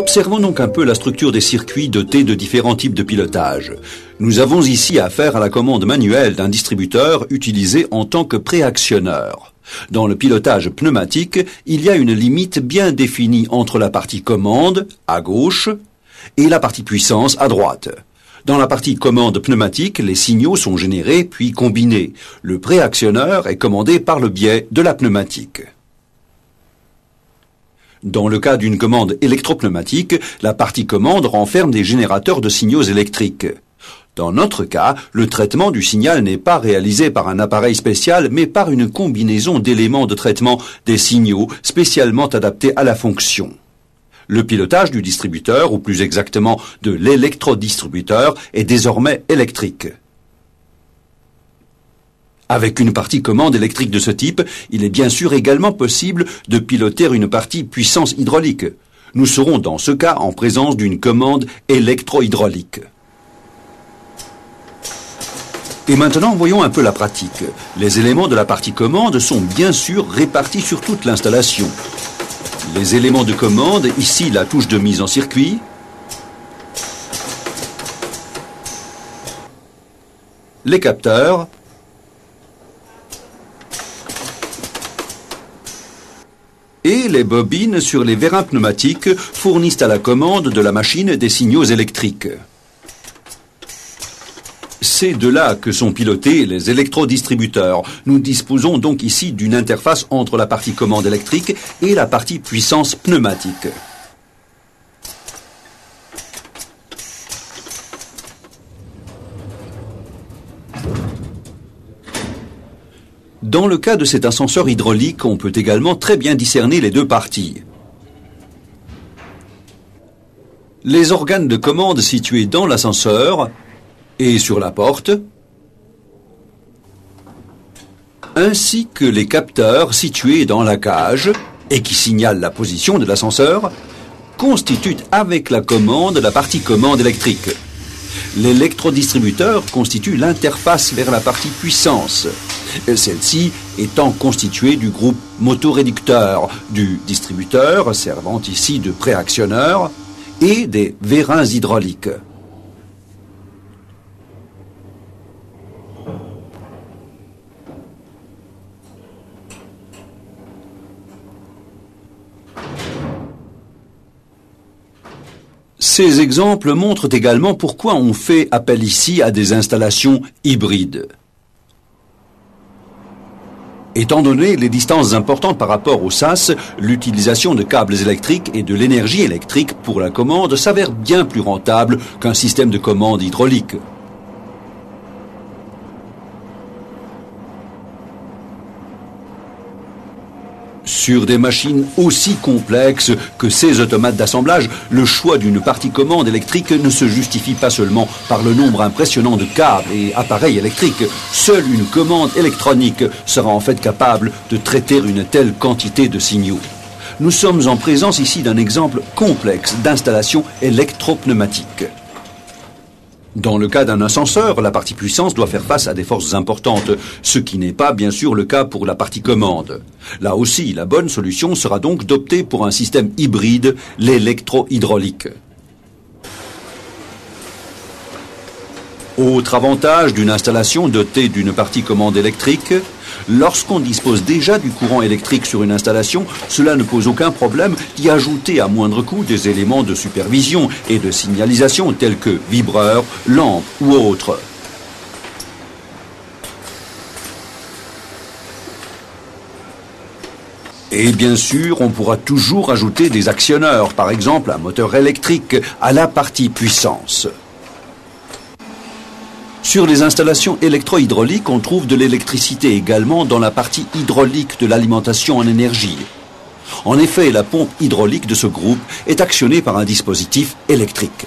Observons donc un peu la structure des circuits dotés de différents types de pilotage. Nous avons ici affaire à la commande manuelle d'un distributeur utilisé en tant que préactionneur. Dans le pilotage pneumatique, il y a une limite bien définie entre la partie commande, à gauche, et la partie puissance, à droite. Dans la partie commande pneumatique, les signaux sont générés puis combinés. Le préactionneur est commandé par le biais de la pneumatique. Dans le cas d'une commande électropneumatique, la partie commande renferme des générateurs de signaux électriques. Dans notre cas, le traitement du signal n'est pas réalisé par un appareil spécial, mais par une combinaison d'éléments de traitement des signaux spécialement adaptés à la fonction. Le pilotage du distributeur, ou plus exactement de l'électrodistributeur, est désormais électrique. Avec une partie commande électrique de ce type, il est bien sûr également possible de piloter une partie puissance hydraulique. Nous serons dans ce cas en présence d'une commande électro-hydraulique. Et maintenant, voyons un peu la pratique. Les éléments de la partie commande sont bien sûr répartis sur toute l'installation. Les éléments de commande, ici la touche de mise en circuit, les capteurs, et les bobines sur les vérins pneumatiques fournissent à la commande de la machine des signaux électriques. C'est de là que sont pilotés les électrodistributeurs. Nous disposons donc ici d'une interface entre la partie commande électrique et la partie puissance pneumatique. Dans le cas de cet ascenseur hydraulique, on peut également très bien discerner les deux parties. Les organes de commande situés dans l'ascenseur et sur la porte, ainsi que les capteurs situés dans la cage et qui signalent la position de l'ascenseur, constituent avec la commande la partie commande électrique. L'électrodistributeur constitue l'interface vers la partie puissance, celle-ci étant constituée du groupe motoréducteur, du distributeur servant ici de préactionneur et des vérins hydrauliques. Ces exemples montrent également pourquoi on fait appel ici à des installations hybrides. Étant donné les distances importantes par rapport au SAS, l'utilisation de câbles électriques et de l'énergie électrique pour la commande s'avère bien plus rentable qu'un système de commande hydraulique. Sur des machines aussi complexes que ces automates d'assemblage, le choix d'une partie commande électrique ne se justifie pas seulement par le nombre impressionnant de câbles et appareils électriques. Seule une commande électronique sera en fait capable de traiter une telle quantité de signaux. Nous sommes en présence ici d'un exemple complexe d'installation électropneumatique. Dans le cas d'un ascenseur, la partie puissance doit faire face à des forces importantes, ce qui n'est pas bien sûr le cas pour la partie commande. Là aussi, la bonne solution sera donc d'opter pour un système hybride, l'électro-hydraulique. Autre avantage d'une installation dotée d'une partie commande électrique, lorsqu'on dispose déjà du courant électrique sur une installation, cela ne pose aucun problème d'y ajouter à moindre coût des éléments de supervision et de signalisation tels que vibreurs, lampes ou autres. Et bien sûr, on pourra toujours ajouter des actionneurs, par exemple un moteur électrique, à la partie puissance. Sur les installations électro-hydrauliques, on trouve de l'électricité également dans la partie hydraulique de l'alimentation en énergie. En effet, la pompe hydraulique de ce groupe est actionnée par un dispositif électrique.